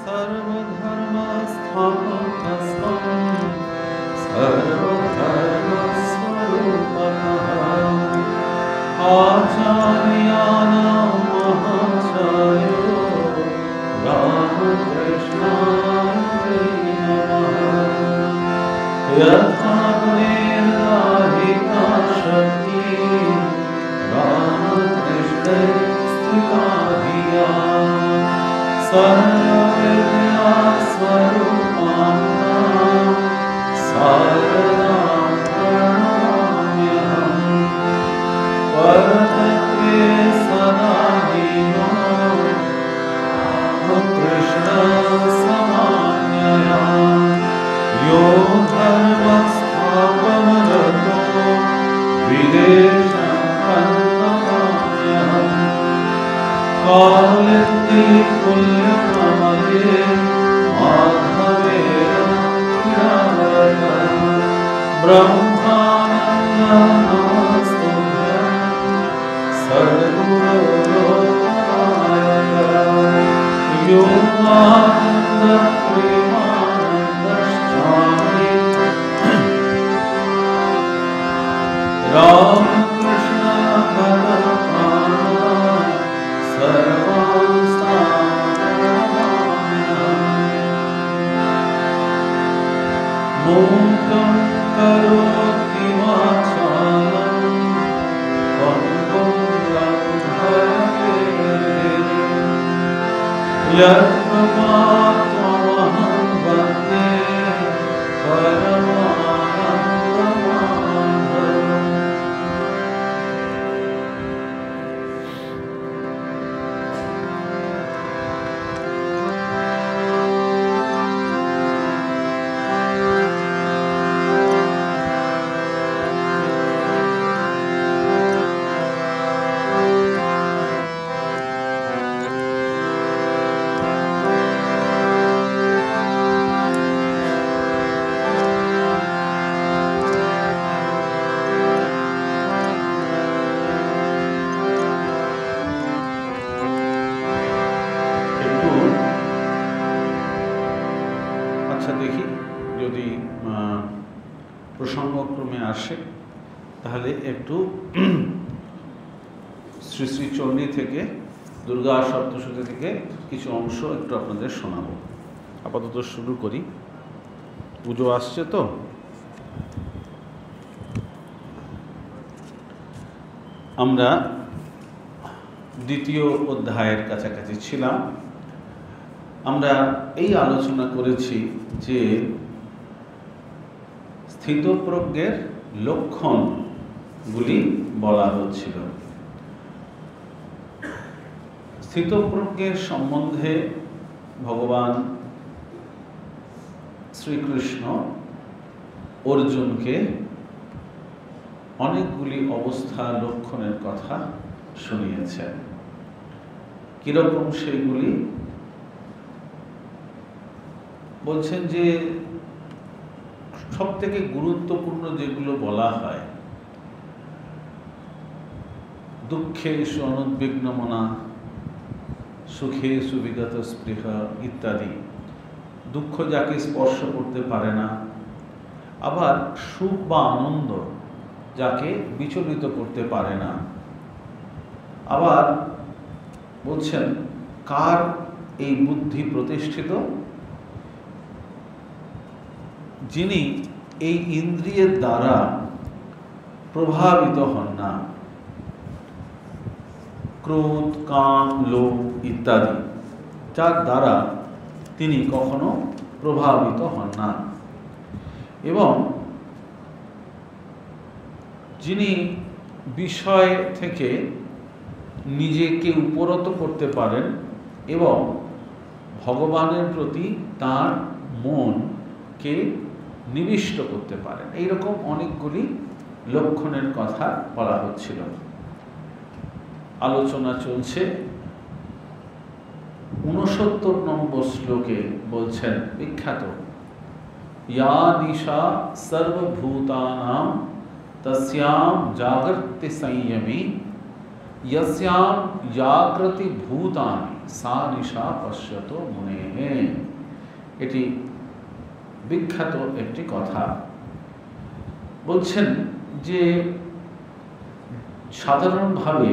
सर्वधर्मस्थापकस्त्वं सर्वधर्मस्वरूपतः आचार्याणां महाचार्यो रामकृष्णाय नमः। यथा गुणेर्दाहिका शक्तिः रामकृष्णे स्थिता धिया सर्वविद्या स्वरूपाणां सारदां प्रणमाम्यहम्। परतत्त्वे सदा हीनो कृष्णसमाज्ञया यो धर्मस्थापनरतो विदेशं तन्नमाम्यहम्। कालिन्दी पुण्यकमले माधवेन क्रीडावतः ब्रह्मानन्दनमस्तुभ्यं सद्गुरो योगानन्दप्रेमानन्दश्चामि रामकृष्ण मूकं करोति वाचालं पङ्गुं लङ्घयते यत्कृपात्वमहं वन्दे परमानन्दमाधवम्। আচ্ছা দেখি যদি প্রসঙ্গক্রমে আসে তাহলে একটু শ্রী শ্রী চণ্ডী থেকে দুর্গা সপ্তশতী থেকে কিছু অংশ একটু আপনাদের শোনাবো। আপাতত শুরু করি, পুজো আসছে তো। আমরা দ্বিতীয় অধ্যায়ের কাছাকাছি ছিলাম। আমরা এই আলোচনা করেছি যে স্থিতপ্রজ্ঞের লক্ষণগুলি বলা হচ্ছিল। স্থিতপ্রজ্ঞের সম্বন্ধে ভগবান শ্রীকৃষ্ণ অর্জুনকে অনেকগুলি অবস্থা লক্ষণের কথা শুনিয়েছেন। কিরকম সেইগুলি বলছেন যে সবথেকে গুরুত্বপূর্ণ যেগুলো বলা হয়, দুঃখেষু অনুদ্বিগ্নমনা সুখেষু বিগত স্পৃহা ইত্যাদি। দুঃখ যাকে স্পর্শ করতে পারে না, আবার সুখ বা আনন্দ যাকে বিচলিত করতে পারে না। আবার বলছেন কার এই বুদ্ধি প্রতিষ্ঠিত, যিনি এই ইন্দ্রিয়ের দ্বারা প্রভাবিত হন না, ক্রোধ কাম লোভ ইত্যাদি, যার দ্বারা তিনি কখনো প্রভাবিত হন না, এবং যিনি বিষয় থেকে নিজেকে উপরত করতে পারেন এবং ভগবানের প্রতি তার মনকে নিবিষ্ট করতে পারেন। এইরকম অনেকগুলি লক্ষণের কথা বলা হচ্ছিল। আলোচনা চলছে। ৬৯ নম্বর শ্লোকে বলছেন বিখ্যাত, ইয়া নিশা সর্বভূতানাম তস্যাম জাগর্তি সংযমী यस्याम जागृति भूतानि সা নিশা পশ্যত মুনেহে। এটি বিখ্যাত একটি কথা। বলছেন যে সাধারণভাবে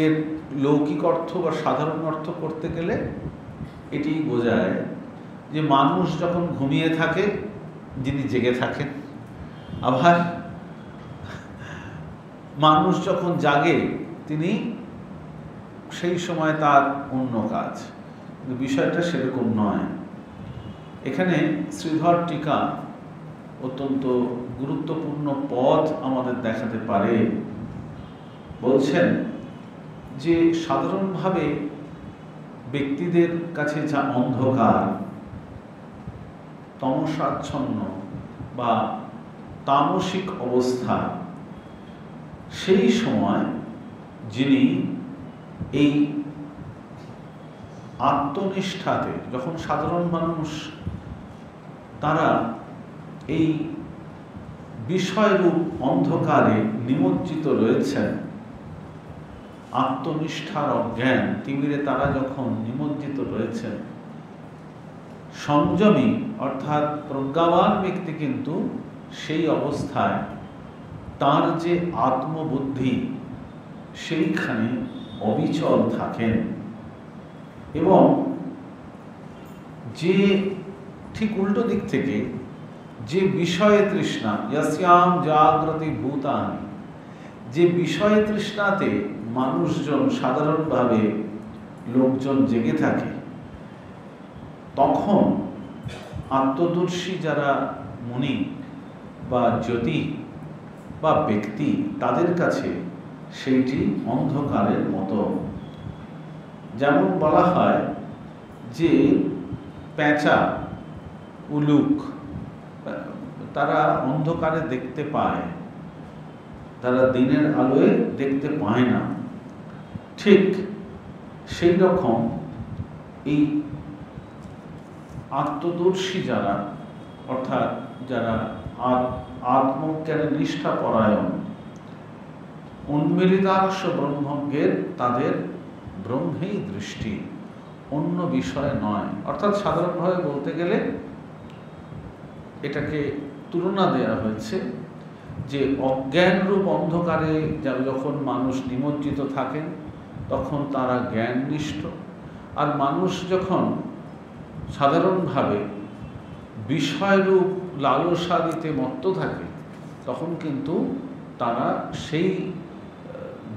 এর লৌকিক অর্থ বা সাধারণ অর্থ করতে গেলে এটি বোঝায় যে মানুষ যখন ঘুমিয়ে থাকে যিনি জেগে থাকেন, আবার মানুষ যখন জাগে তিনি সেই সময় তার অন্য কাজ। কিন্তু বিষয়টা সেরকম নয়। এখানে শ্রীধর টিকা অত্যন্ত গুরুত্বপূর্ণ পথ আমাদের দেখাতে পারে। বলছেন যে সাধারণভাবে ব্যক্তিদের কাছে যা অন্ধকার, তমসাচ্ছন্ন বা তামসিক অবস্থা, সেই সময় যিনি এই আত্মনিষ্ঠাতে, যখন সাধারণ মানুষ তারা এই বিষয়রূপ অন্ধকারে নিমজ্জিত রয়েছেন, আত্মনিষ্ঠার অজ্ঞান তিমিরে তারা যখন নিমজ্জিত রয়েছেন, সংযমী অর্থাৎ প্রজ্ঞাবান ব্যক্তি কিন্তু সেই অবস্থায় তার যে আত্মবুদ্ধি সেইখানে অবিচল থাকেন। এবং যে ঠিক উল্টো দিক থেকে যে বিষয়ে তৃষ্ণা, ইয়াস্যাম জাগ্রতি ভূতানি, যে বিষয়ে তৃষ্ণাতে মানুষজন সাধারণভাবে লোকজন জেগে থাকে, তখন আত্মদর্শী যারা মুনি বা জ্যোতি বা ব্যক্তি, তাদের কাছে সেইটি অন্ধকারের মতো। যেমন বলা হয় যে পেঁচা, উলুক তারা অন্ধকারে দেখতে পায়, তারা দিনের আলোয় দেখতে পায় না। ঠিক সেই রকম এই আত্মদর্শী যারা, অর্থাৎ যারা আত্মজ্ঞানে নিষ্ঠাপরায়ণ, উন্মিলিতাংশ ব্রহ্মজ্ঞের তাদের ব্রহ্মেই দৃষ্টি, অন্য বিষয় নয়। অর্থাৎ সাধারণভাবে বলতে গেলে এটাকে তুলনা দেওয়া হয়েছে যে অজ্ঞানরূপ অন্ধকারে যখন মানুষ নিমজ্জিত থাকেন তখন তারা জ্ঞাননিষ্ঠ, আর মানুষ যখন সাধারণভাবে বিষয়রূপ লালসাদিতে মত্ত থাকে তখন কিন্তু তারা সেই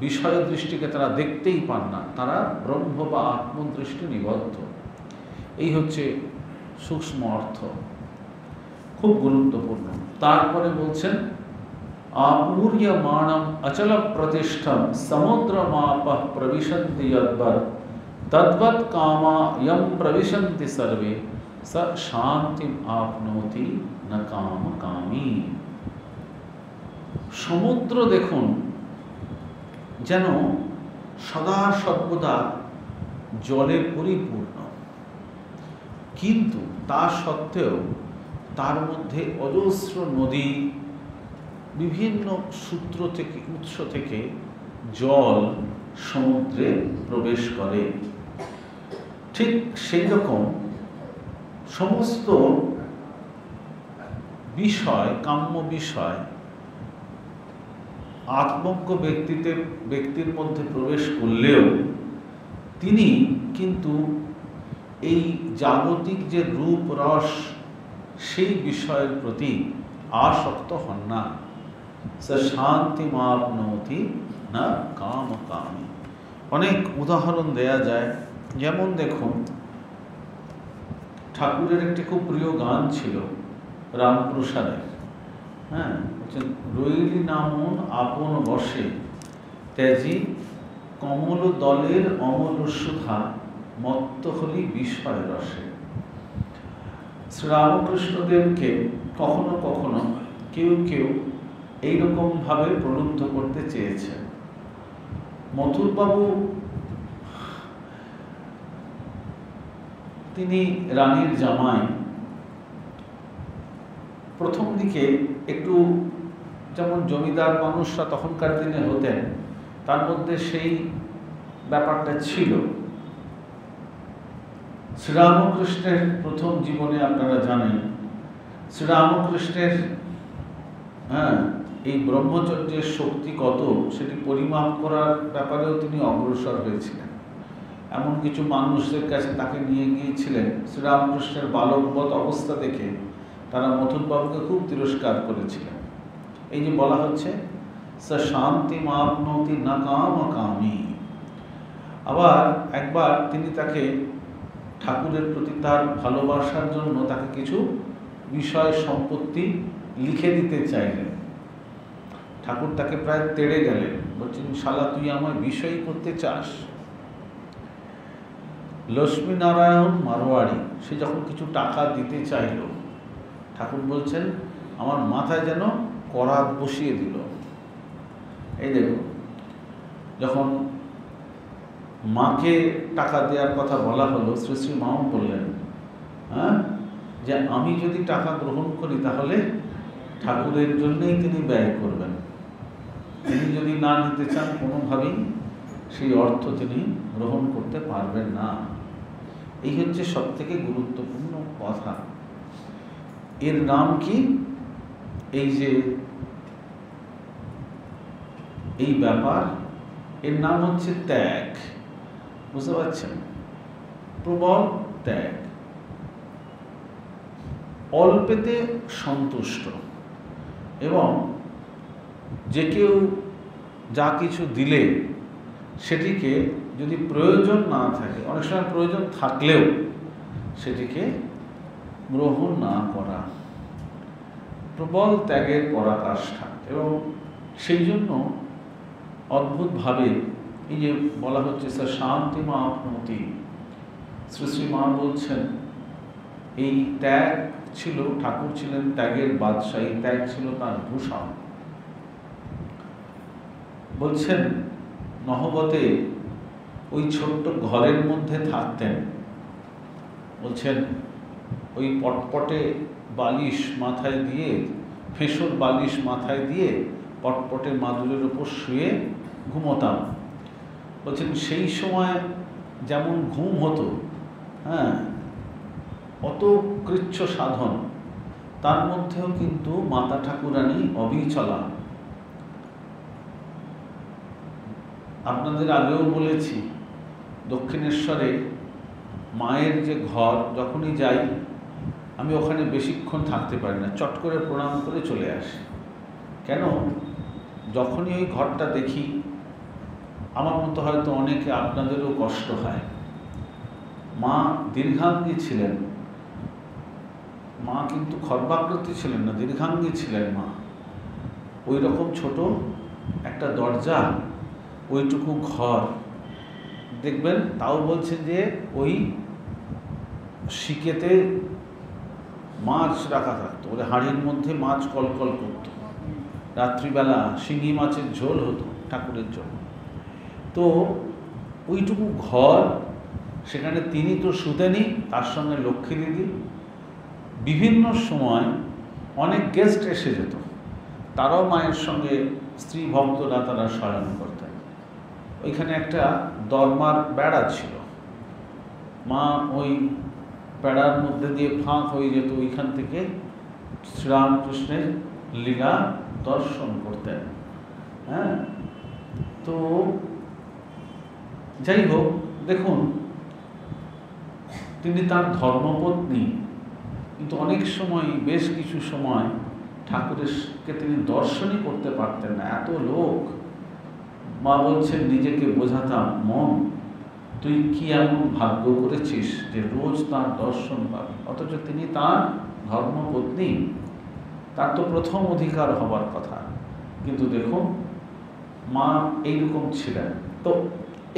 বিষয় দৃষ্টিকে তারা দেখতেই পান না, তারা ব্রহ্ম বা আত্মদৃষ্টি নিবদ্ধ। এই হচ্ছে সূক্ষ্ম অর্থ, খুব গুরুত্বপূর্ণ। তারপরে বলছেন আপূর্যমাণম অচল প্রতিষ্ঠম সমুদ্রমাপঃ প্রবিশন্তি যদ্বৎ তদ্বৎ কামা ইয়ম প্রবিশন্তি সর্বে স শান্তিম আপনোতি ন কামকামী। সমুদ্র দেখুন যেন সদা সর্বদা জলে পরিপূর্ণ, কিন্তু তা সত্ত্বেও তার মধ্যে অজস্র নদী, বিভিন্ন সূত্র থেকে, উৎস থেকে জল সমুদ্রে প্রবেশ করে। ঠিক সেই রকম সমস্ত বিষয়, কাম্য বিষয় আত্মজ্ঞ ব্যক্তির মধ্যে প্রবেশ করলেও তিনি কিন্তু এই জাগতিক যে রূপ রস সেই বিষয়ের প্রতি আসক্ত হন না। স শান্তিমাপ্নোতি না কামকামী। অনেক উদাহরণ দেয়া যায়। যেমন দেখুন, ঠাকুরের একটি খুব প্রিয় গান ছিল রামপ্রসাদের, হ্যাঁ, বলছেন রইলি নামন আপন বসে তেজি কমল দলের অমল সুধা মত্ত হলি বিষয় রসে। শ্রীরামকৃষ্ণদেবকে কখনো কখনো কেউ কেউ এইরকমভাবে প্রলুব্ধ করতে চেয়েছে। মথুরবাবু তিনি রানীর জামাই, প্রথম দিকে একটু যেমন জমিদার মানুষরা তখনকার দিনে হতেন, তার মধ্যে সেই ব্যাপারটা ছিল। শ্রীরামকৃষ্ণের প্রথম জীবনে আপনারা জানেন, শ্রীরামকৃষ্ণের এই ব্রহ্মচর্যের শক্তি কত সেটি পরিমাপ করার ব্যাপারেও তিনি অগ্রসর হয়েছিলেন। এমন কিছু মানুষদের কাছে তাকে নিয়ে গিয়েছিলেন, শ্রীরামকৃষ্ণের বালকবৎ অবস্থা দেখে তারা মথুরবাবুকে খুব তিরস্কার করেছিলেন। এই যে বলা হচ্ছে স শান্তি মাপনতি না কাম কামি। আবার একবার তিনি তাকে ঠাকুরের প্রতি তার ভালোবাসার জন্য তাকে কিছু বিষয় সম্পত্তি লিখে দিতে চাইলেন। ঠাকুর তাকে প্রায় তেড়ে গেলেন, বলছেন শালা তুই আমায় বিষয় করতে চাস। লক্ষ্মীনারায়ণ মারোয়ারি সে যখন কিছু টাকা দিতে চাইল, ঠাকুর বলছেন আমার মাথায় যেন করাত বসিয়ে দিল। এই দেখো, যখন মাকে টাকা দেওয়ার কথা বলা হলো, শ্রী শ্রী মাও বললেন যে আমি যদি টাকা গ্রহণ করি তাহলে ঠাকুরের জন্যই তিনি ব্যয় করবেন, তিনি যদি না নিতে চান কোনোভাবেই সেই অর্থ তিনি গ্রহণ করতে পারবেন না। এই হচ্ছে সব থেকে গুরুত্বপূর্ণ কথা। এর নাম কি? এই যে এই ব্যাপার, এর নাম হচ্ছে ত্যাগ। বুঝতে পারছেন? প্রবল ত্যাগ, অল্পেতে সন্তুষ্ট, এবং যে কেউ যা কিছু দিলে সেটিকে যদি প্রয়োজন না থাকে, অনেক সময় প্রয়োজন থাকলেও সেটিকে গ্রহণ না করা, প্রবল ত্যাগের পরাকাষ্ঠা। এবং সেই জন্য অদ্ভুতভাবে এই যে বলা হচ্ছে স্যার শান্তি মা আপনতি, শ্রী শ্রী মা বলছেন এই ত্যাগ ছিল, ঠাকুর ছিলেন ত্যাগের বাদশাহী, ত্যাগ ছিল তার ভূষণ। বলছেন নহবতে ওই ছোট্ট ঘরের মধ্যে থাকতেন, বলছেন ওই পটপটে বালিশ মাথায় দিয়ে, ফেঁসর বালিশ মাথায় দিয়ে পটপটে মাদুরের উপর শুয়ে ঘুমোতাম। বলছেন সেই সময় যেমন ঘুম হতো, অত কৃচ্ছ সাধন, তার মধ্যেও কিন্তু মাতা ঠাকুরানী অবিচলা। আপনাদের আগেও বলেছি, দক্ষিণেশ্বরে মায়ের যে ঘর, যখনই যাই আমি ওখানে বেশিক্ষণ থাকতে পারি না, চট করে প্রণাম করে চলে আসি। কেন? যখনই ওই ঘরটা দেখি, আমার মতো হয়তো অনেকে আপনাদেরও কষ্ট হয়। মা দীর্ঘাঙ্গী ছিলেন, মা কিন্তু খর্বাকৃতি ছিলেন না, দীর্ঘাঙ্গী ছিলেন মা। ওই রকম ছোট একটা দরজা, ওইটুকু ঘর দেখবেন, তাও বলছেন যে ওই শিকেতে মাছ রাখা থাকতো, ওই হাঁড়ির মধ্যে মাছ কলকল করত, রাত্রিবেলা শিঙি মাছের ঝোল হতো ঠাকুরের জন্য। তো ওইটুকু ঘর, সেখানে তিনি তো শুতেনি, তার সঙ্গে লক্ষ্মী দিদি, বিভিন্ন সময় অনেক গেস্ট এসে যেত, তারাও মায়ের সঙ্গে, স্ত্রী ভক্তরা তারা শয়ন করতেন। ওইখানে একটা দরমার বেড়া ছিল, মা ওই বেড়ার মধ্যে দিয়ে ফাঁক হয়ে যেত, ওইখান থেকে শ্রীরামকৃষ্ণের লীলা দর্শন করতেন। তো যাই হোক, দেখুন তিনি তার ধর্মপত্নী, কিন্তু অনেক সময়, বেশ কিছু সময় ঠাকুরকে তিনি দর্শনই করতে পারতেন না, এত লোক। মা বলছেন নিজেকে বোঝাতাম, মন তুই কি এমন ভাগ্য করেছিস যে রোজ তার দর্শন পাবি। অথচ তিনি তার ধর্মপত্নী, তার তো প্রথম অধিকার হবার কথা। কিন্তু দেখুন মা এইরকম ছিলেন। তো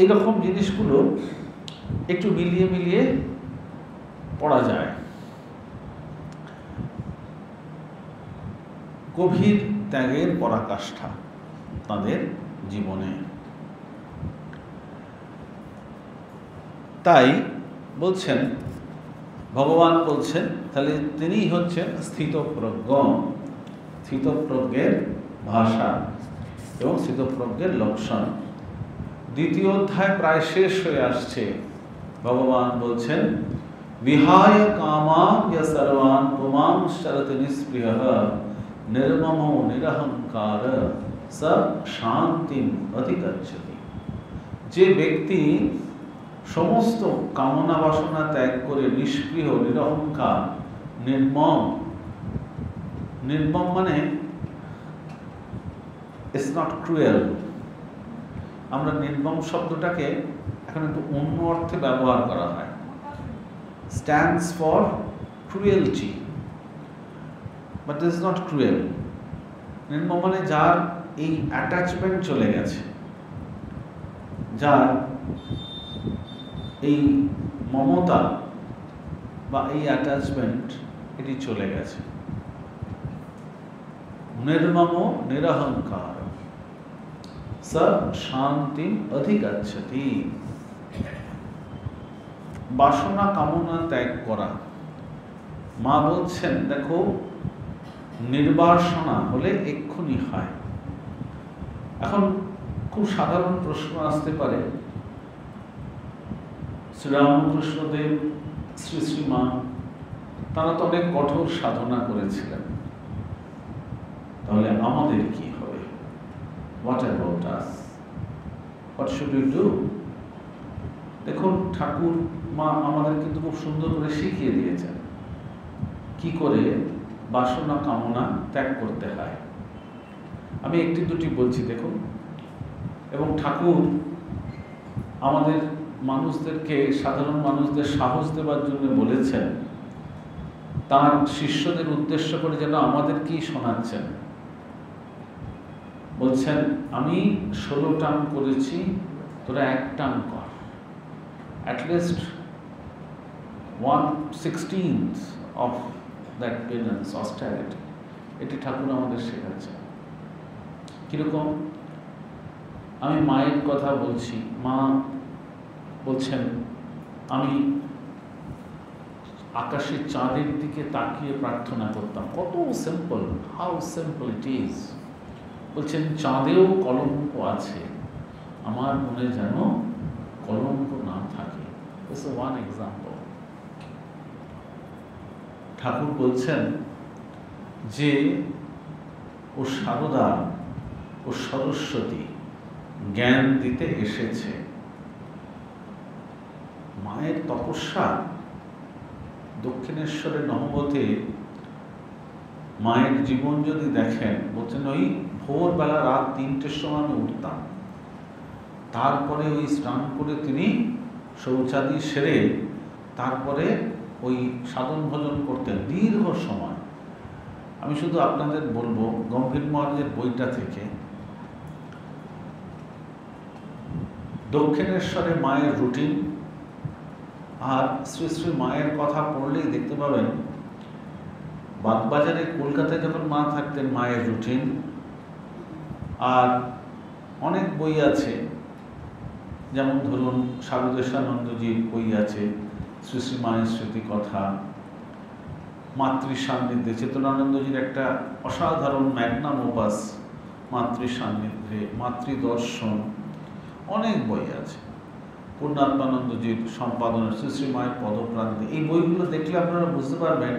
এইরকম জিনিসগুলো একটু মিলিয়ে মিলিয়ে পড়া যায়। গভীর ত্যাগের পরাকাষ্ঠা তাদের জীবনে। তাই বলছেন, ভগবান বলছেন, তাহলে তিনিই হচ্ছেন স্থিতপ্রজ্ঞ, স্থিতপ্রজ্ঞের ভাষা এবং স্থিতপ্রজ্ঞের লক্ষণ। দ্বিতীয় অধ্যায় প্রায় শেষ হয়ে আসছে। ভগবান বলছেন বিহায় কামান ইয়া সর্বান পুমাংশ্চরত নিস্পৃহঃ নির্মমো নিরহংকার স শান্তিম অধিগচ্ছতি। যে ব্যক্তি সমস্ত কামনা বাসনা ত্যাগ করে নিষ্পৃহ, নিরহংকার, নির্মম, নির্মম মানে ইটস নট ক্রুয়েল। আমরা নির্মম শব্দটাকে এখন একটু অন্য অর্থে ব্যবহার করা হয়। Stands for cruelty, but it's not cruel. নির্মম মানে যার এই অ্যাটাচমেন্ট চলে গেছে, যার এই মমতা বা এই অ্যাটাচমেন্ট এটি চলে গেছে। নির্মম নিরহংকার স শান্তি অধিগচ্ছতি। বাসনা কামনা ত্যাগ করা। মা বলছেন দেখো, নির্বাসনা হলে এক্ষুনি হয়। এখন খুব সাধারণ প্রশ্ন আসতে পারে, শ্রীরামকৃষ্ণদেব, শ্রী শ্রীমা তারা তো অনেক কঠোর সাধনা করেছিলেন, তাহলে আমাদের কি হবে? What about us? What should we do? দেখুন, ঠাকুর মা আমাদের কিন্তু খুব সুন্দর করে শিখিয়ে দিয়েছেন কি করে বাসনা কামনা ত্যাগ করতে হয়। আমি একটি দুটি বলছি দেখুন। এবং ঠাকুর আমাদের মানুষদেরকে, সাধারণ মানুষদের সাহস দেওয়ার জন্য বলেছেন, তার শিষ্যদের উদ্দেশ্য করে যেন আমাদের কি শোনাচ্ছেন। বলছেন আমি 16 টান করেছি, তোরা 1 টান কর, অ্যাটলিস্ট 1/16 অফ দ্যাট পেনেন্স, অস্টারিটি। এটি ঠাকুর আমাদের শেখাচ্ছেন। কিরকম? আমি মায়ের কথা বলছি, মা বলছেন আমি আকাশের চাঁদের দিকে তাকিয়ে প্রার্থনা করতাম। কত simple, how simple it is. বলছেন চাঁদেও কলঙ্ক আছে, আমার মনে যেন কলঙ্ক না থাকে। This is one example. ঠাকুর বলছেন যে ও সারদা, ও সরস্বতী জ্ঞান দিতে এসেছে। মায়ের তপস্যা, দক্ষিণেশ্বরের নহবতে মায়ের জীবন যদি দেখেন, বলছেন ওই ভোরবেলা রাত 3টের সময় আমি উঠতাম, তারপরে ওই স্নান করে তিনি শৌচাদি সেরে তারপরে ওই সাধন ভজন করতেন দীর্ঘ সময়। আমি শুধু আপনাদের বলবো গম্ভীর মহারাজের বইটা থেকে, দক্ষিণেশ্বরে মায়ের রুটিন আর শ্রী শ্রী মায়ের কথা পড়লেই দেখতে পাবেন, বাগবাজারে কলকাতায় যখন মা থাকতেন মায়ের রুটিন, আর অনেক বই আছে, যেমন ধরুন সারদেশানন্দজির বই আছে, শ্রী শ্রী মায়ের স্মৃতি কথা, মাতৃ সান্নিধ্যে চেতনানন্দজির একটা অসাধারণ ম্যাগনাম ওপাস মাতৃ সান্নিধ্যে, মাতৃদর্শন, অনেক বই আছে। পূর্ণাত্মানন্দজির সম্পাদনের শ্রী শ্রী মায়ের পদপ্রান্তে। এই বইগুলো দেখলে আপনারা বুঝতে পারবেন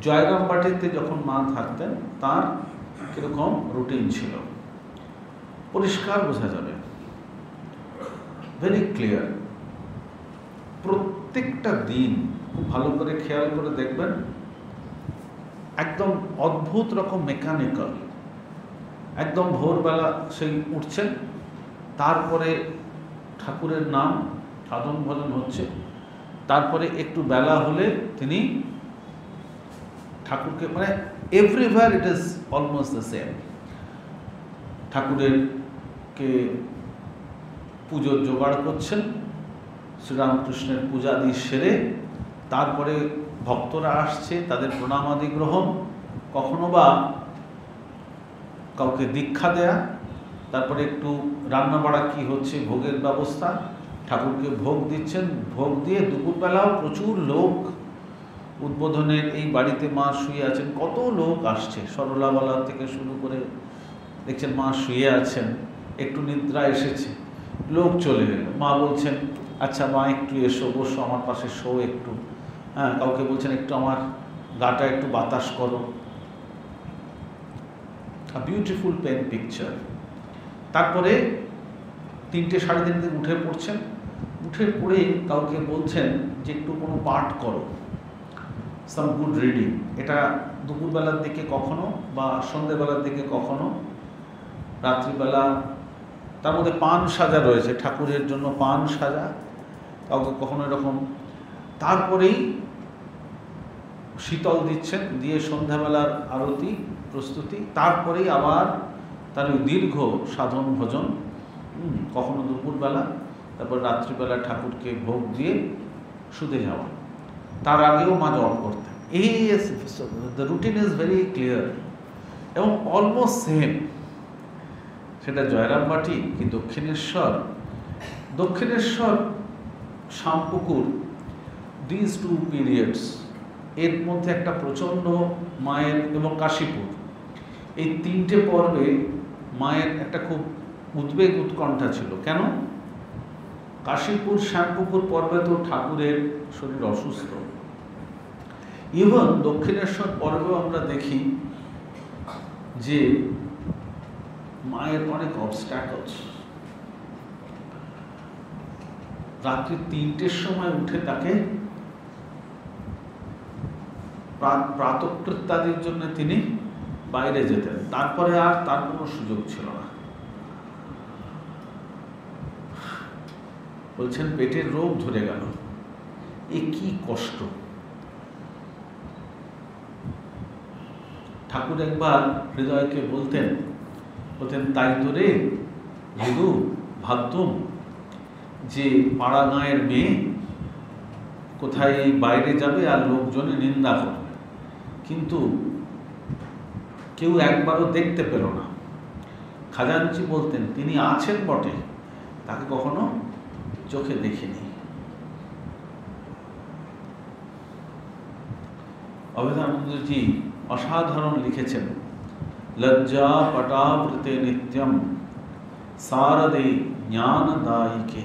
জয়রামবাটিতে যখন মা থাকতেন তার কিরকম রুটিন ছিল, পরিষ্কার বোঝা যাবে, ভেরি ক্লিয়ার। প্রত্যেকটা দিন খুব ভালো করে খেয়াল করে দেখবেন, একদম অদ্ভুত রকম মেকানিক্যাল। একদম ভোরবেলা সেই উঠছেন, তারপরে ঠাকুরের নাম সাধন ভজন হচ্ছে, তারপরে একটু বেলা হলে তিনি ঠাকুরকে, মানে everywhere it is almost the same. ঠাকুরেরকে পুজোর জোগাড় করছেন, শ্রীরামকৃষ্ণের পূজাদি সেরে তারপরে ভক্তরা আসছে, তাদের প্রণামাদি গ্রহণ, কখনো বা কাউকে দীক্ষা দেয়া, তারপরে একটু রান্না বাড়া কী হচ্ছে ভোগের ব্যবস্থা, ঠাকুরকে ভোগ দিচ্ছেন, ভোগ দিয়ে দুপুরবেলাও প্রচুর লোক, উদ্বোধনের এই বাড়িতে মা শুয়ে আছেন, কত লোক আসছে, সরলাবালা থেকে শুরু করে দেখছেন মা শুয়ে আছেন, একটু নিদ্রা এসেছে, লোক চলে গেল। মা বলছেন, আচ্ছা মা একটু এসো, বসো আমার পাশে, শো একটু। হ্যাঁ, কাউকে বলছেন একটু আমার গাটা একটু বাতাস করো। A beautiful pen picture. তারপরে 3টে সাড়ে 3টে উঠে পড়ছেন, উঠে পড়ে কাউকে বলছেন যে একটু কোনো পাঠ করো, সাম গুড রিডিং। এটা দুপুরবেলার দিকে কখনো বা সন্ধ্যেবেলার দিকে কখনো, রাত্রিবেলা। তার মধ্যে পান সাজা রয়েছে, ঠাকুরের জন্য পান সাজা, কাউকে কখনো এরকম। তারপরেই শীতল দিচ্ছেন, দিয়ে সন্ধ্যাবেলার আরতি প্রস্তুতি। তারপরেই আবার তার ওই দীর্ঘ সাধন ভজন, কখনো দুপুরবেলা, তারপর রাত্রিবেলা ঠাকুরকে ভোগ দিয়ে শুতে যাওয়া। তার আগেও মা জপ করতেন। The routine is very clear এবং অলমোস্ট সেম। সেটা জয়রামবাটি কি দক্ষিণেশ্বর, দক্ষিণেশ্বর, শ্যামপুকুর, দিস 2 পিরিয়ডস, এর মধ্যে একটা প্রচণ্ড মায়ের, এবং কাশীপুর, এই 3টে পর্বে মায়ের একটা খুব উদ্বেগ উৎকণ্ঠা ছিল। কেন? কাশীপুর শ্যামপুকুর পর্বে তো ঠাকুরের শরীর অসুস্থ। ইভেন দক্ষিণেশ্বর পর্বেও আমরা দেখি যে মায়ের অনেক অবস্ট্যাকলস। রাত্রি 3টের সময় উঠে তাকে প্রাতঃকৃত্যাদির জন্য তিনি বাইরে যেতেন, তারপরে আর তার কোনো সুযোগ ছিল না। বলছেন পেটের রোগ ধরে গেল, এ কি কষ্ট। ঠাকুর একবার হৃদয়কে বলতেন, তাই তো রে হৃদু, ভাবতুম যে পাড়া গাঁয়ের মেয়ে কোথায় বাইরে যাবে আর লোকজনে নিন্দা করবে, কিন্তু কেউ একবারও দেখতে পেল না। খাজাঞ্চি বলতেন তিনি আছেন বটে, তাকে কখনো চোখে দেখিনি। অভেদানন্দজি অসাধারণ লিখেছেন, লজ্জা পটাবৃতে নিত্যম শারদে জ্ঞানদায়িকে,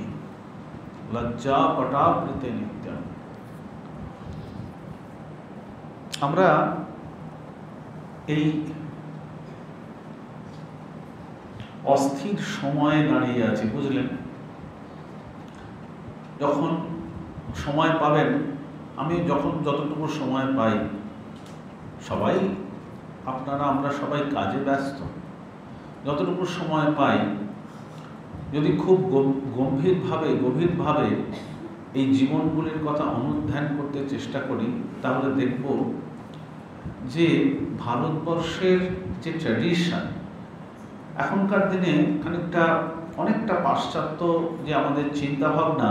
লজ্জা পটাবৃতে নিত্যম। আমরা এই অস্থির সময়ে দাঁড়িয়ে আছি, বুঝলেন? যখন সময় পাবেন, আমি যখন যতটুকু সময় পাই, সবাই আপনারা আমরা সবাই কাজে ব্যস্ত, যতটুকু সময় পাই যদি খুব গভীরভাবে এই জীবনগুলির কথা অনুধ্যান করতে চেষ্টা করি, তাহলে দেখব যে ভারতবর্ষের যে ট্র্যাডিশন এখনকার দিনে অনেকটা পাশ্চাত্য যে আমাদের চিন্তাভাবনা,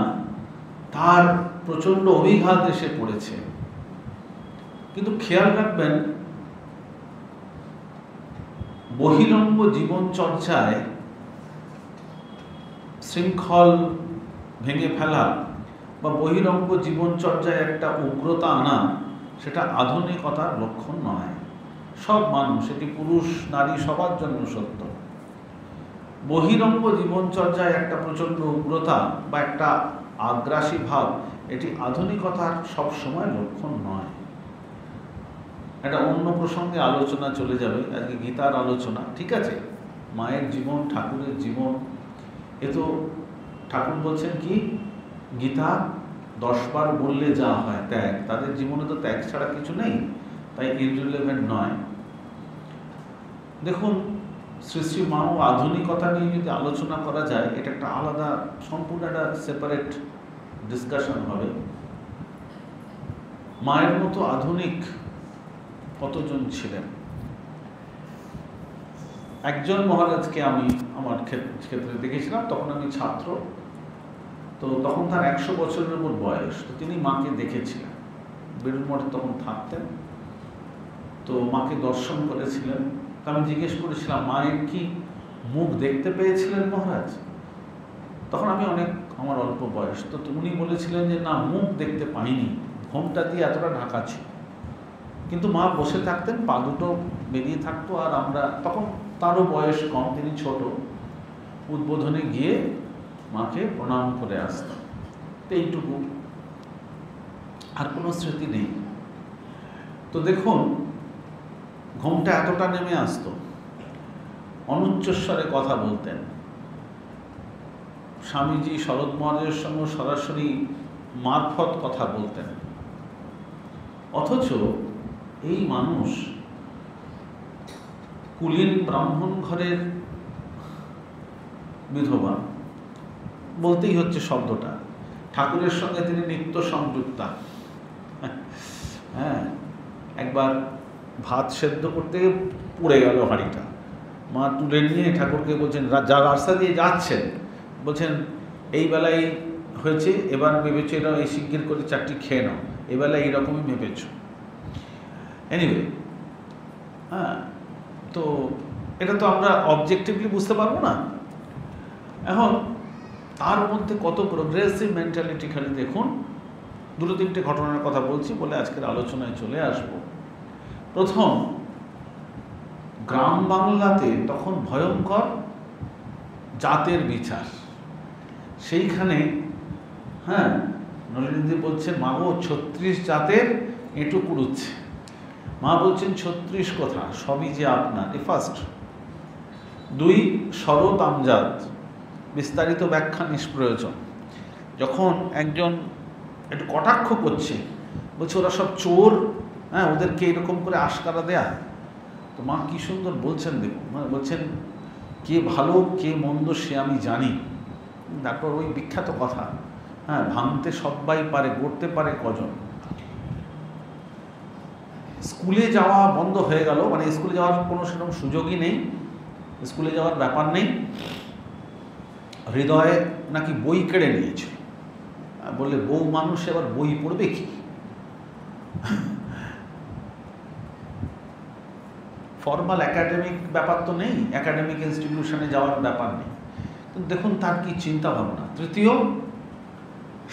তার প্রচণ্ড অভিঘাত এসে পড়েছে। কিন্তু খেয়াল রাখবেন, বহিরঙ্গ জীবনচর্চায় শৃঙ্খল ভেঙে ফেলা বা বহিরঙ্গ জীবনচর্যায় একটা উগ্রতা আনা, সেটা আধুনিকতার লক্ষণ নয়। সব মানুষ, এটি পুরুষ নারী সবার জন্য সত্য। বহিরঙ্গ জীবনচর্যায় একটা প্রচণ্ড উগ্রতা বা একটা আগ্রাসী ভাব, এটি আধুনিকতার সব সময় লক্ষণ নয়। একটা অন্য প্রসঙ্গে আলোচনা চলে যাবে, আজকে গীতার আলোচনা, ঠিক আছে? মায়ের জীবন, ঠাকুরের জীবন, এ তো ঠাকুর বলছেন কি, গীতা 10 বার বললে যা হয় ত্যাগ, তাদের জীবনে তো ত্যাগ ছাড়া কিছু নেই, তাই ইররিলেভেন্ট নয়। দেখুন, শ্রী শ্রী মা ও আধুনিকতা নিয়ে যদি আলোচনা করা যায়, এটা একটা আলাদা, সম্পূর্ণ একটা সেপারেট ডিসকাশন হবে। মায়ের মতো আধুনিক কতজন ছিলেন? একজন মহারাজকে আমি আমার ক্ষেত্রে দেখেছিলাম, তখন আমি ছাত্র, তো তখন তার 100 বছরের উপর বয়স। তো তিনি মাকে দেখেছিলেন, বেলুড় মঠে তখন থাকতেন, তো মাকে দর্শন করেছিলেন। তো আমি জিজ্ঞেস করেছিলাম, মায়ের কি মুখ দেখতে পেয়েছিলেন মহারাজ? তখন আমার অল্প বয়স, তো উনি বলেছিলেন যে না, মুখ দেখতে পাইনি, ঘোমটা দিয়ে এতটা ঢাকা ছিল, কিন্তু মা বসে থাকতেন, পা দুটো বেরিয়ে থাকতো, আর আমরা তখন, তারও বয়স কম, তিনি ছোট, উদ্বোধনে গিয়ে মাকে প্রণাম করে আসতাম। এইটুকু, আর কোনো স্মৃতি নেই। তো দেখুন, ঘুমটা এতটা নেমে আসতো, অনুচ্চস্বরে কথা বলতেন। স্বামীজি শরৎ মহারাজের সঙ্গে সরাসরি মারফত কথা বলতেন। অথচ এই মানুষ কুলীন ব্রাহ্মণ ঘরের বিধবা, বলতেই হচ্ছে শব্দটা। ঠাকুরের সঙ্গে তিনি নিত্য সংযুক্তা। হ্যাঁ, একবার ভাত সেদ্ধ করতে পুড়ে গেল হাঁড়িটা। মা তুলে নিয়ে ঠাকুরকে বলছেন, যা রাস্তা দিয়ে যাচ্ছেন, বলছেন এই বেলায় হয়েছে, এবার ভেবেছো এরা এই শিগগির করে 4টি খেয়ে নাও, এবেলায় এইরকমই ভেবেছ। এনিওয়ে, হ্যাঁ, তো এটা তো আমরা অবজেক্টিভলি বুঝতে পারবো না। এখন তার মধ্যে কত প্রোগ্রেসিভ মেন্টালিটি, খালি দেখুন। 2-3টে ঘটনার কথা বলছি বলে আজকের আলোচনায় চলে আসব। প্রথম, গ্রাম বাংলাতে তখন ভয়ঙ্কর জাতের বিচার। সেইখানে, হ্যাঁ, নলিনীদি বলছেন, মা গো 36 জাতের এঁটো কুড়ুচ্ছে। মা বলছেন 36 কথা, সবই যে আপনার। এ ফার্স্ট। 2, শরৎ আমজাদ, বিস্তারিত ব্যাখ্যা নিষ্প্রয়োজন। যখন একজন একটু কটাক্ষ করছে, বলছে ওরা সব চোর, হ্যাঁ, ওদেরকে এরকম করে আশকারা দেয়া। তো মা কি সুন্দর বলছেন, দেখুন, বলছেন কে ভালো কে মন্দ সে আমি জানি। তারপর ওই বিখ্যাত কথা, হ্যাঁ, ভাঙতে সবাই পারে, গড়তে পারে কজন। স্কুলে যাওয়া বন্ধ হয়ে গেল, মানে স্কুলে যাওয়ার কোনো সেরকম সুযোগই নেই, স্কুলে যাওয়ার ব্যাপার নেই। হৃদয়ে নাকি বই কেড়ে নিয়েছিল, বললে বউ মানুষ এবার বই পড়বে কি। ফর্মাল একাডেমিক ব্যাপার তো নেই, একাডেমিক ইনস্টিটিউশনে যাওয়ার ব্যাপার নেই। কিন্তু দেখুন তার কি চিন্তা ভাবনা। তৃতীয়,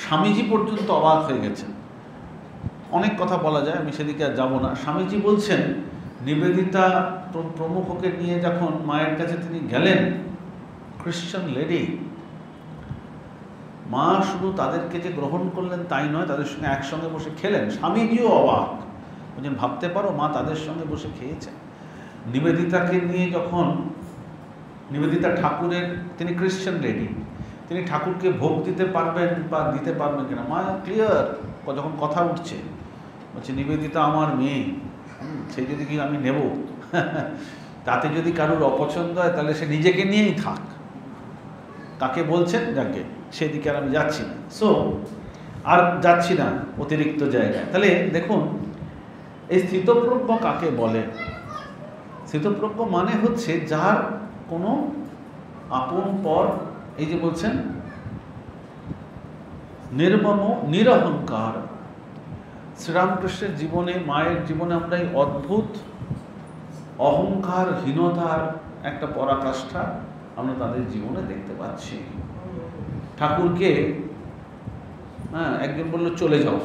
স্বামীজি পর্যন্ত অবাক হয়ে গেছেন। অনেক কথা বলা যায়, আমি সেদিকে আর যাবো না। স্বামীজি বলছেন, নিবেদিতা প্রমুখকে নিয়ে যখন মায়ের কাছে তিনি গেলেন, খ্রিশ্চান লেডি, মা শুধু তাদেরকে যে গ্রহণ করলেন তাই নয়, তাদের সঙ্গে একসঙ্গে বসে খেলেন। স্বামীজিও অবাক, বলছেন ভাবতে পারো মা তাদের সঙ্গে বসে খেয়েছেন। নিবেদিতাকে নিয়ে যখন, নিবেদিতা ঠাকুরের, তিনি খ্রিশ্চান লেডি, তিনি ঠাকুরকে ভোগ দিতে পারবেন বা দিতে পারবেন কিনা, মা ক্লিয়ার। যখন কথা উঠছে, বলছে নিবেদিতা আমার মেয়ে, সে যদি কি আমি নেব, তাতে যদি কারোর অপছন্দ হয় তাহলে সে নিজেকে নিয়েই থাক। কাকে বলছেন, যাকে, সেদিকে আর আমি যাচ্ছি না। সো আর যাচ্ছি না অতিরিক্ত জায়গায়। তাহলে দেখুন, এই স্থিতপ্রজ্ঞ কাকে বলে? স্থিতপ্রজ্ঞ মানে হচ্ছে যার কোনো আপন পর, এই যে বলছেন নির্মম নিরহংকার। শ্রীরামকৃষ্ণের জীবনে, মায়ের জীবনে আমরা এই অদ্ভুত অহংকারহীনতার একটা পরাকাষ্ঠা আমরা তাদের জীবনে দেখতে পাচ্ছি। ঠাকুরকে, হ্যাঁ, একজন বললো চলে যাও,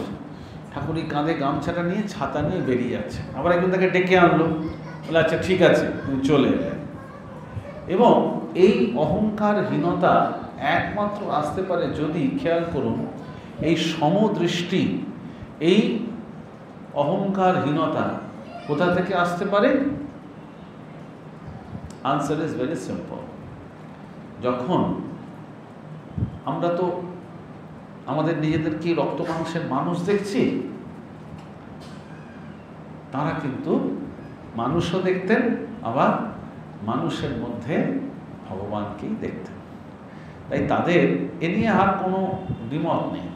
ঠাকুর এই কাঁধে গামছাটা নিয়ে ছাতা নিয়ে বেরিয়ে যাচ্ছে। আবার একজন তাকে ডেকে আনলো, বলে আচ্ছা ঠিক আছে, তুমি চলে এলেন। এবং এই অহংকারহীনতা একমাত্র আসতে পারে যদি, খেয়াল করুন, এই সমদৃষ্টি, এই অহংকারহীনতা কোথা থেকে আসতে পারে? Answer is very simple. যখন আমরা তো আমাদের নিজেদেরকে রক্ত মাংসের মানুষ দেখছি, তারা কিন্তু মানুষও দেখতেন, আবার মানুষের মধ্যে ভগবানকেই দেখতেন। তাই তাদের এ নিয়ে আর কোনো দ্বিমত নেই।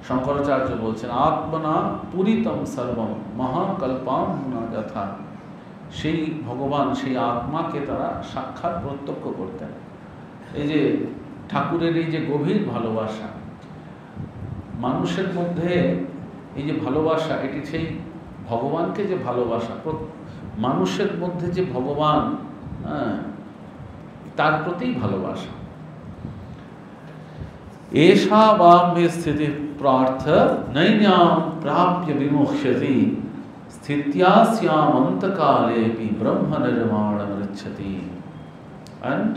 শঙ্করাচার্য বলছেন, আত্মনা পুরিতম সর্বম মহাকল্পাম না যথা। সেই ভগবান, সেই আত্মাকে তারা সাক্ষাৎ প্রত্যক্ষ করতেন। এই যে ঠাকুরের এই যে গভীর ভালোবাসা, মানুষের মধ্যে এই যে ভালোবাসা, এটি সেই ভগবানকে যে ভালোবাসা, মানুষের মধ্যে যে ভগবান, তার প্রতি ভালোবাসা। এষা বাম্যে স্থিতি প্রার্থ নৈন্যাম প্রাপ্য বিমুখ্যতি স্থিত্যাস্যাম অন্তকালেপি ব্রহ্ম নির্মাণম ঋচ্ছতি। অ্যান্ড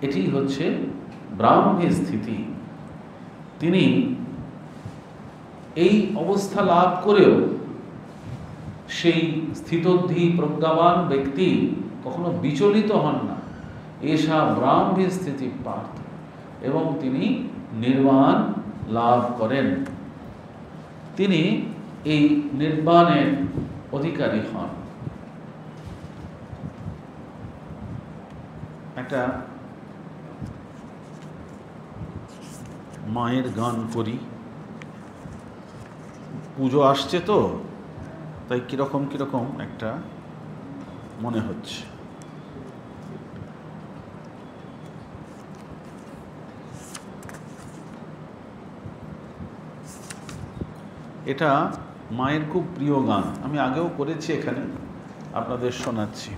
এটি হচ্ছে ব্রাহ্মী স্থিতি, তিনি এই অবস্থা লাভ করেও সেই স্থিতোদ্ধি প্রজ্ঞাবান ব্যক্তি কখনো বিচলিত হন না। এষা ব্রাহ্মী স্থিতি পার্থ, এবং তিনি নির্বাণ লাভ করেন, তিনি এই নির্বাণের অধিকারী হন। একটা মায়ের গান করি, পুজো আসছে তো তাই কিরকম কিরকম একটা মনে হচ্ছে। এটা মায়ের খুব প্রিয় গান, আমি আগেও করেছি এখানে, আপনাদের শোনাচ্ছি।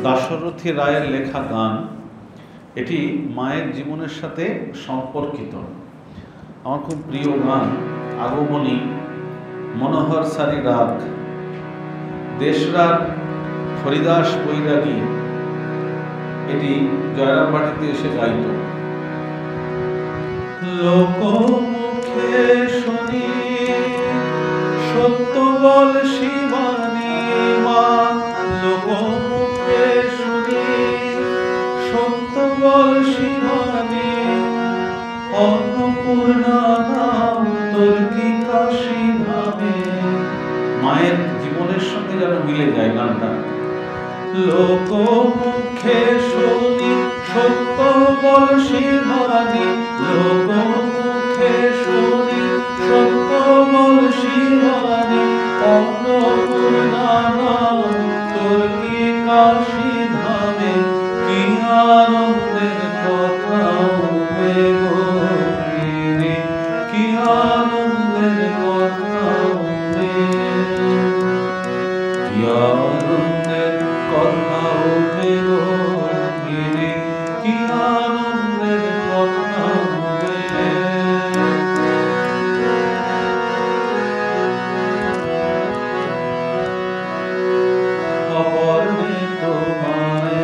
দাশরথী রায়ের লেখা গান, এটি মায়ের জীবনের সাথে সম্পর্কিত। আমার খুব প্রিয় গান। আগমনী, মনোহর সারি রাগ, দেশরাগ, হরিদাস বৈরাগী এটি জয়রামবাটিতে এসে গাইত। লোকমুখে শুনি সত্য বল শিবানী মা, লোকমুখে শুনি সত্য বল শিবানী, অন্নপূর্ণা নাম তোর কি কাশী ধামে। মায়ের জীবনের সঙ্গে যেন মিলে যায় গানটা। লোকমুখে শুনি সত্য বল শিবানী, লোকমুখে শুনি সত্য বল শিবানী, অন্নপূর্ণা নাম তোর কি কাশী ধামে। কি আনন্দের কথা ওরে গো, কি আনন্দের কথা ওরে, কি আনন্দের কথা ওরে গো, কি আনন্দের কথা ওরে। অপর্ণে তোমায়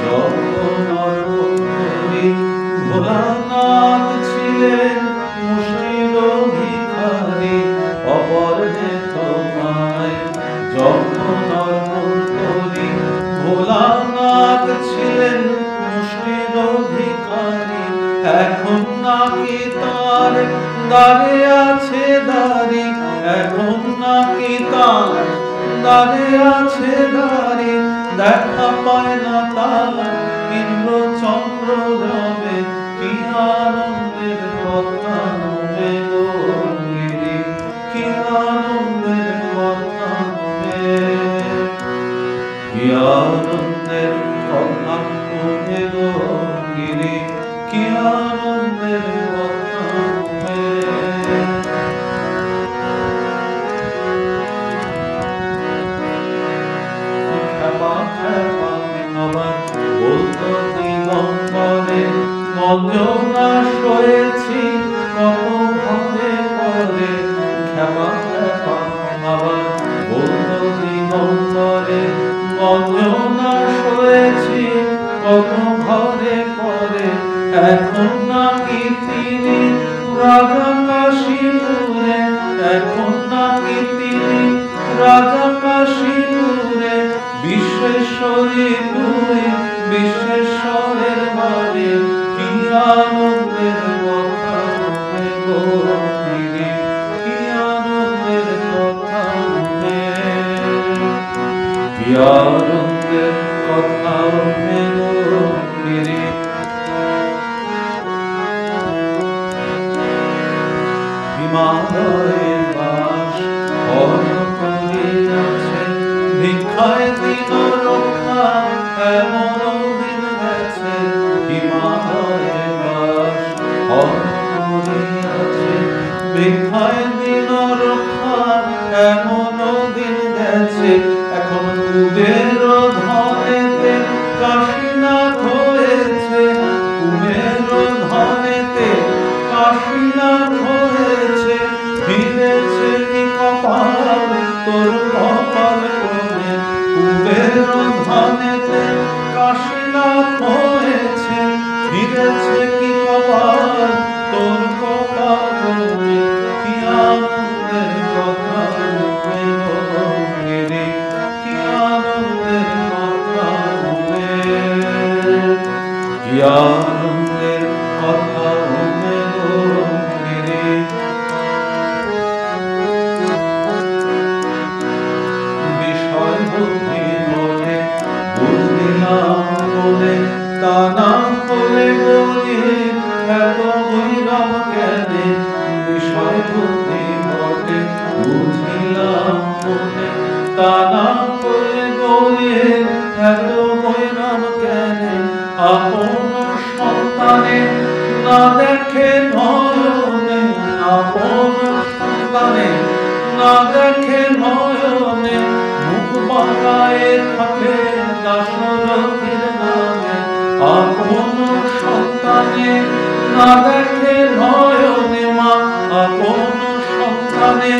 যখন অর্পণী, ভোলানাথ ছিলেন মুষ্টির ভিখারি। অপর্ণে তোমায় যখন অর্পণ করি, ভোলানাথ ছিলেন মুষ্টির ভিখারি। এখন নাকি তার দ্বারে আছে দাঁড়ি, এখন নাকি তার দ্বারে আছে দাঁড়ি। দেখা পায় না তার ইন্দ্র চন্দ্র রবে, কি আনন্দের কথা হবে গো গিরি, কি আনন্দের কথা হবে, কি আনন্দের কথা হবে গো গিরি, কি আনন্দের কথা হবে। আবার বলতো দিগম্বরে, গঞ্জনা সয়েছি কত ঘরে ঘরে। খেপা খেপা আবার বলতো দিগম্বরে, গঞ্জনা সয়েছি কত ঘরে ঘরে। এখন নাকি তিনি রাজা কাশীপুরে, এখন নাকি তিনি রাজা কাশীপুরে। বিশ্বেশ্বরী তুই বিশ্বেশ্বরের বাড়ি, কি আনন্দের কথা হবে গো গিরি, কি আনন্দের কথা হবে, কি আনন্দের কথা হবে গো গিরি। হিমালয়ে বাস হর করিয়াছে, ভিক্ষায় দিন রক্ষা এমন দিন গেছে। হিমালয়ে বাস হর করিয়াছে, ভিক্ষায় দিন রক্ষা এমন দিন গেছে। এখন কুবের ধনেতে কাশীনাথ হয়েছে, কুবের ধনেতে কাশীনাথ হয়েছে। ফিরেছে কি কপাল তোর কপাল ক্রমে, কুবের ধনেতে কাশীনাথ হয়েছে। ফিরেছে কি কপাল তোর কপাল ক্রমে, কি আনন্দের কথা মনে গো, কি আনন্দের কথা মনে, কি আনন্দের কথা মনে গো। বিষয় বুদ্ধি বলে বুঝিলাম বলে, তা না হলে বলি এত বৈরাম কেনে। বিষয় বুদ্ধি বলে বুঝিলাম বলে, তা না হলে বলি এত বৈরাম কেনে। আপন সন্তানে না দেখে নয়নে, আপন সন্তানে না দেখে নয়নে, মুখ বাঁকায়ে থাকে দাশরথীর নামে। আপন সন্তানে না দেখে নয়নে মা, আপন সন্তানে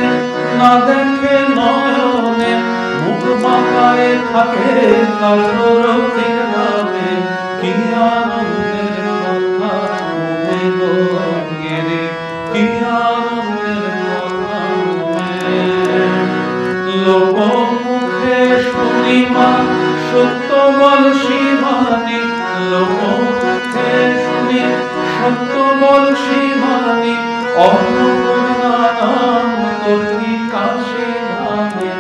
না দেখে নয়নে, মুখ বাঁকায়ে থাকে দাশরথীর নামে। কি আনন্দের কথা মনে গো গেরে, কি আনন্দের কথা মনে। লোক মুখে শুনি মা সত্য বল শিবানী, লোক মুখে শুনি সত্য বল শিবানী। অন্নপূর্ণা নাম তোর কি কাশী ধামে,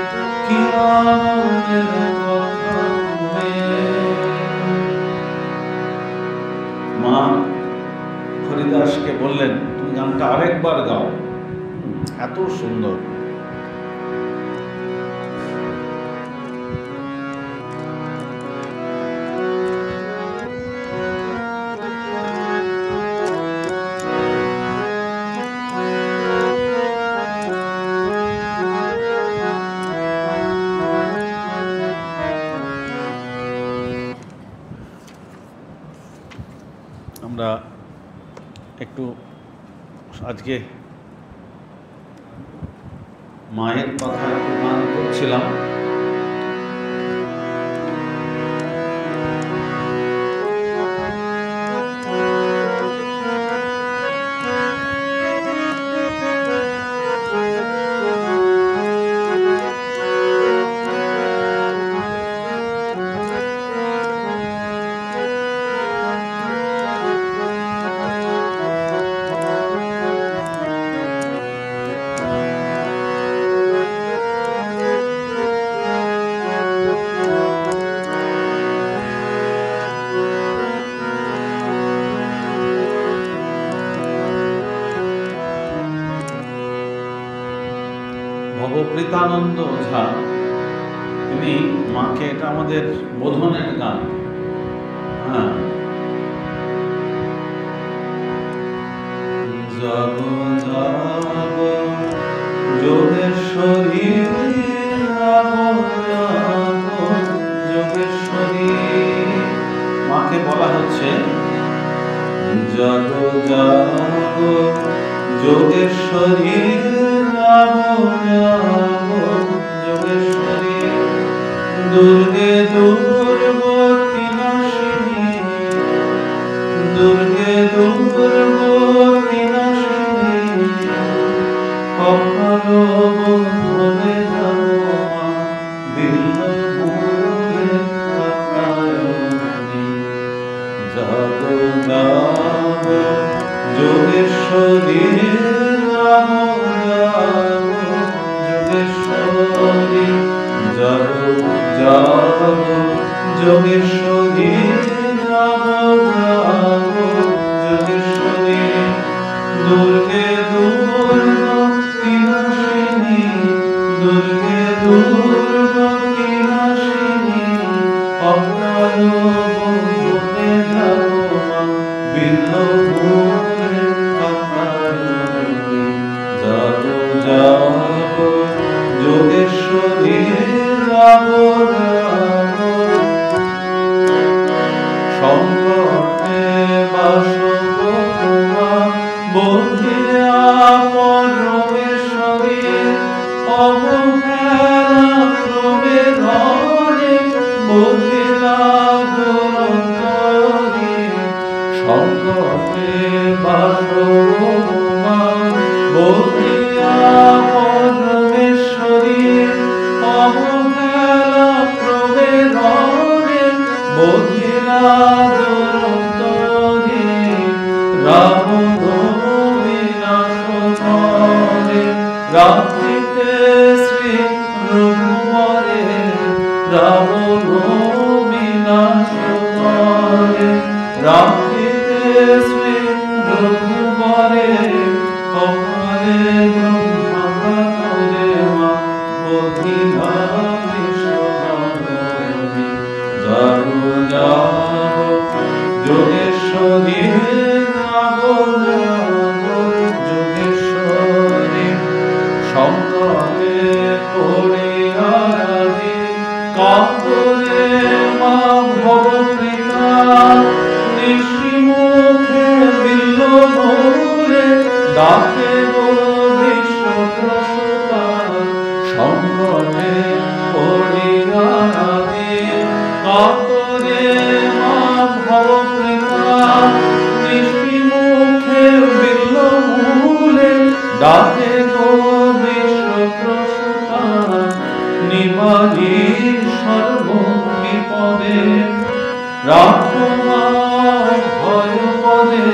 কি আনন্দের কথা মনে। মা হরিদাসকে বললেন তুমি গানটা আরেকবার গাও, এত সুন্দর। আমরা একটু আজকে মায়ের কথা একটু গান করছিলাম। ভবপ্রীতানন্দ ঝা তিনি মাকে, এটা আমাদের বোধনের গান। হ্যাঁ, যাব যাব যোগেশ্বরী, যোগেশ্বরী। মাকে বলা হচ্ছে যাব যাব যোগেশ্বরী, যোগেশ্বরী। দুর্গে দুর্গতি নাশিনী, দুর্গে দুর্গতি নাশিনী। অকাল বন্ধনে যাব মা, বিল্ল মূলে কাটায়নি। যাব যাব যোগেশ্বরী, যাব যাব যোগেশ্বরী। যাব যাব যোগেশ্বরী, যাব যাব যোগেশ্বরী। দুর্গে দুর্গতি দুর্গতি নাশিনী অকাল বন্ধুতে যাবো মা বিল্ল মূলে যাবো যাবো যোগেশ্বরী যাবো যাবো সংকটে বাসব তোমা বধিয়া পরমেশ্বরী অবহেলা ক্রমে ধরে বধিলা দুরন্তরী সংকটে বাসব তোমা বধিয়া পরমেশ্বরী অবহেলা ক্রমে ধরে বধিলা দুরন্তরী রাবণ বিনাশনে রাত্রিতে শ্রী রঘুবরে রাবণ বিনাশনে রাত্রিতে শ্রী রঘুবরে কপালে ব্রহ্মাকারে মা বধিলা বিশ্বনাথী যাবো যাবো যোগেশ্বরী যাবো যাবো যোগেশ্বরী সংকটে পড়িয়া রাধে কাতরে মা ভবপ্রীতা নিশিমুখে বিল্ল মূলে ডাকে গো বিশ্বপ্রসূতা সংকটে পড়িয়া রাধে কাতরে মা ভবপ্রীতা নিশিমুখে বিল্ল মূলে ডাকে গো বিশ্বপ্রসূতা নিবারি সর্ব বিপদে রাখো মা ভয় পদে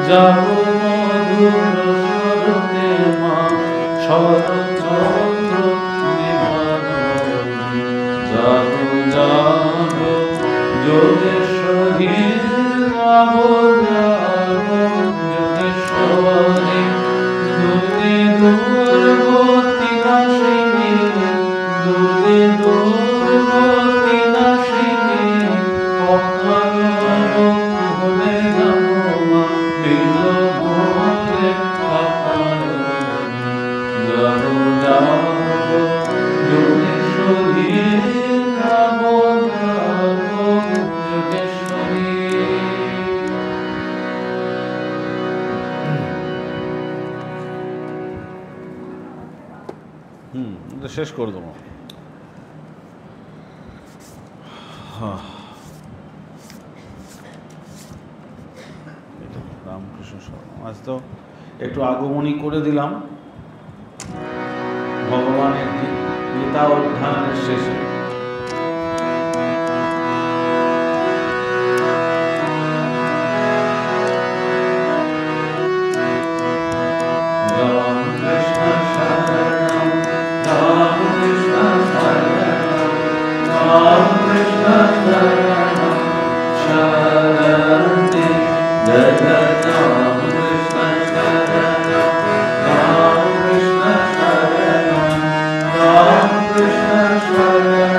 যাবো মধুর শরতে মা শরৎচন্দ্র নিবারণী যাবো যাবো যোগেশ্বরী যাবো যাবো যোগেশ্বরী দুর্গে দুর্গতি নাশিনী দুর্গে দুর্গতি নাশিনী অকাল বন্ধুতে যাবো মা বিল্ল মূলে যাবো যাবো যোগেশ্বরী যাবো যাবো যোগেশ্বরী। শেষ করে দেবো। রামকৃষ্ণ আজ তো একটু আগমনী করে দিলাম ভগবানের গীতা অধ্যয়নের শেষে। Krishna Sharanam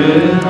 রে